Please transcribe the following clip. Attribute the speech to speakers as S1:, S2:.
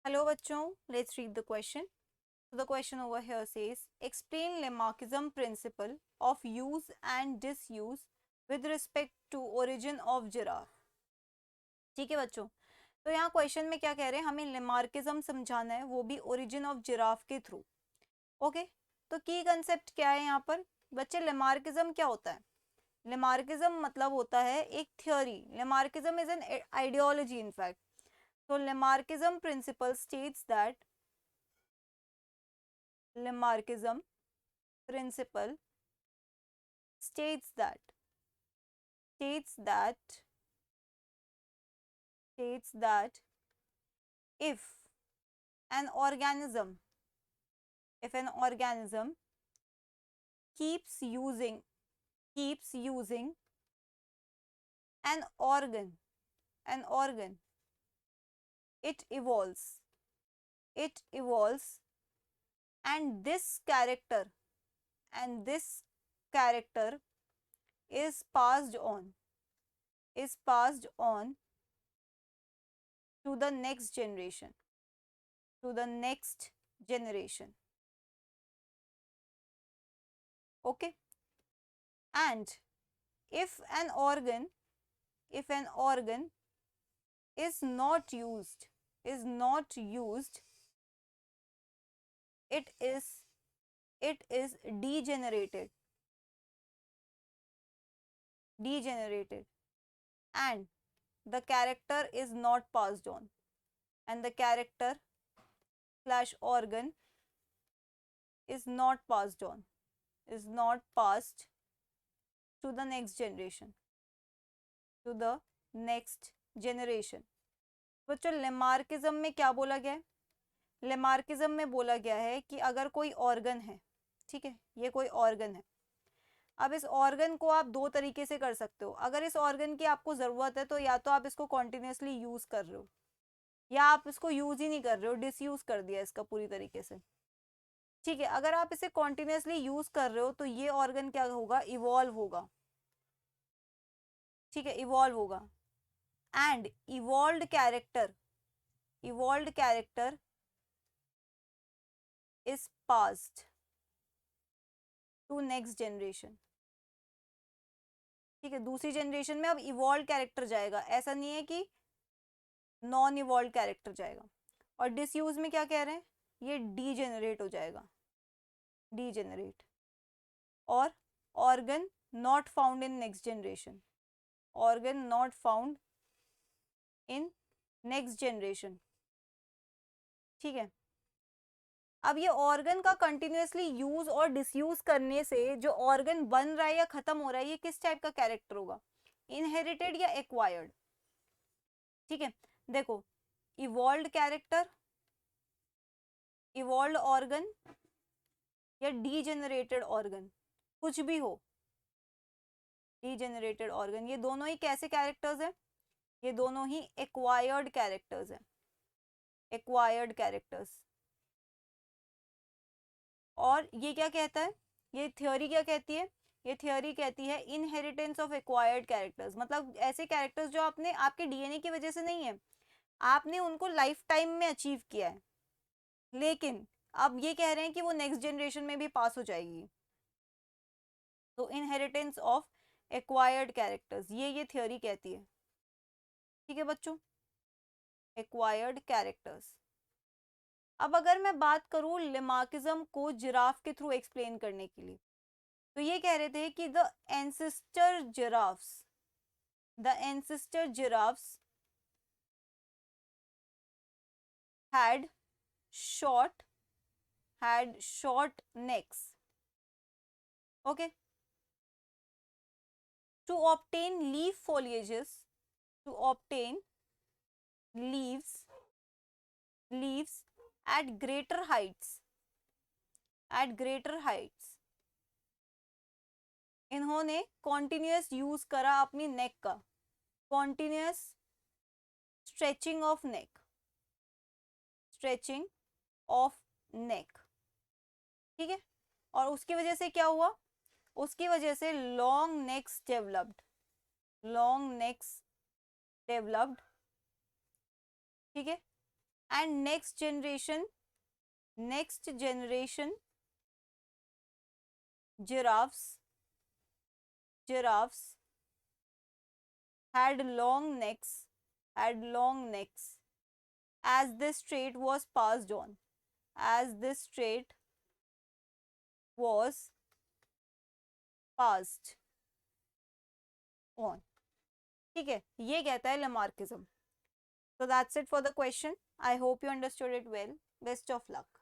S1: Hello बच्चों, let's read the question. So the question over here says, explain Lamarckism principle of use and disuse with respect to origin of giraffe. ठीक है बच्चों, तो यहाँ question में क्या कह रहे हैं, हमें लेमार्किज्म समझाना है, वो भी ओरिजिन ऑफ जिराफ के थ्रू. ओके, तो की कंसेप्ट क्या है यहाँ पर बच्चे? लेमार्किज्म क्या होता है? लेमार्किज्म मतलब होता है एक theory. Lamarckism is an ideology in fact. So Lamarckism principle states that Lamarckism principle states that states that states that if an organism if an organism keeps using an organ, it evolves and this character is passed on to the next generation. Okay, and if an organ is not used, it is degenerated, and the character is not passed on, and the character slash organ is not passed to the next generation. बच्चों Lamarckism में क्या बोला गया है? Lamarckism में बोला गया है कि अगर कोई ऑर्गन है, ठीक है, ये कोई ऑर्गन है, अब इस ऑर्गन को आप दो तरीके से कर सकते हो. अगर इस ऑर्गन की आपको ज़रूरत है तो या तो आप इसको कॉन्टिन्यूसली यूज़ कर रहे हो, या आप इसको यूज़ ही नहीं कर रहे हो, डिसयूज़ कर दिया इसका पूरी तरीके से. ठीक है, अगर आप इसे कॉन्टिन्यूसली यूज़ कर रहे हो तो ये ऑर्गन क्या होगा? इवॉल्व होगा. ठीक है, इवॉल्व होगा. And evolved character is passed to next generation. ठीक है, दूसरी जनरेशन में अब इवॉल्व कैरेक्टर जाएगा, ऐसा नहीं है कि नॉन इवॉल्व कैरेक्टर जाएगा. और डिसयूज में क्या कह रहे हैं? ये डीजेनरेट हो जाएगा, डीजेनरेट. और organ not found in next generation, ठीक है. अब ये ऑर्गन का कंटिन्यूसली यूज और डिसयूज करने से जो ऑर्गन बन रहा है या खत्म हो रहा है, ये किस टाइप का कैरेक्टर होगा? इनहेरिटेड या एक्वायर्ड? ठीक है, देखो, इवॉल्व्ड कैरेक्टर, इवॉल्व्ड ऑर्गन या डीजेनरेटेड ऑर्गन, कुछ भी हो, डीजेनरेटेड ऑर्गन, ये दोनों ही कैसे कैरेक्टर्स हैं? ये दोनों ही एक्वायर्ड कैरेक्टर्स हैं, एक्वायर्ड कैरेक्टर्स. और ये क्या कहता है? ये थ्योरी क्या कहती है? ये थ्योरी कहती है इनहेरिटेंस ऑफ एक्वायर्ड कैरेक्टर्स. मतलब ऐसे कैरेक्टर्स जो आपने आपके डीएनए की वजह से नहीं है, आपने उनको लाइफ टाइम में अचीव किया है, लेकिन अब ये कह रहे हैं कि वो नेक्स्ट जनरेशन में भी पास हो जाएगी. तो इनहेरिटेंस ऑफ एक्वायर्ड कैरेक्टर्स, ये थ्योरी कहती है. ठीक है बच्चों, एक्वायर्ड कैरेक्टर्स. अब अगर मैं बात करूं लेमार्किज्म को जिराफ के थ्रू एक्सप्लेन करने के लिए, तो ये कह रहे थे कि the ancestor giraffes had short necks. Okay, to obtain leaves at greater heights, इन्होंने कॉन्टिन्यूस यूज करा अपनी नेक का, कॉन्टिन्यूस स्ट्रेचिंग ऑफ नेक. ठीक है, और उसकी वजह से क्या हुआ? उसकी वजह से लॉन्ग नेक्स डेवलप्ड. ठीक है, and next generation giraffes had long necks as this trait was passed on, as this trait was passed on. ठीक है, ये कहता है Lamarckism. So that's it for the question. I hope you understood it well. Best of luck.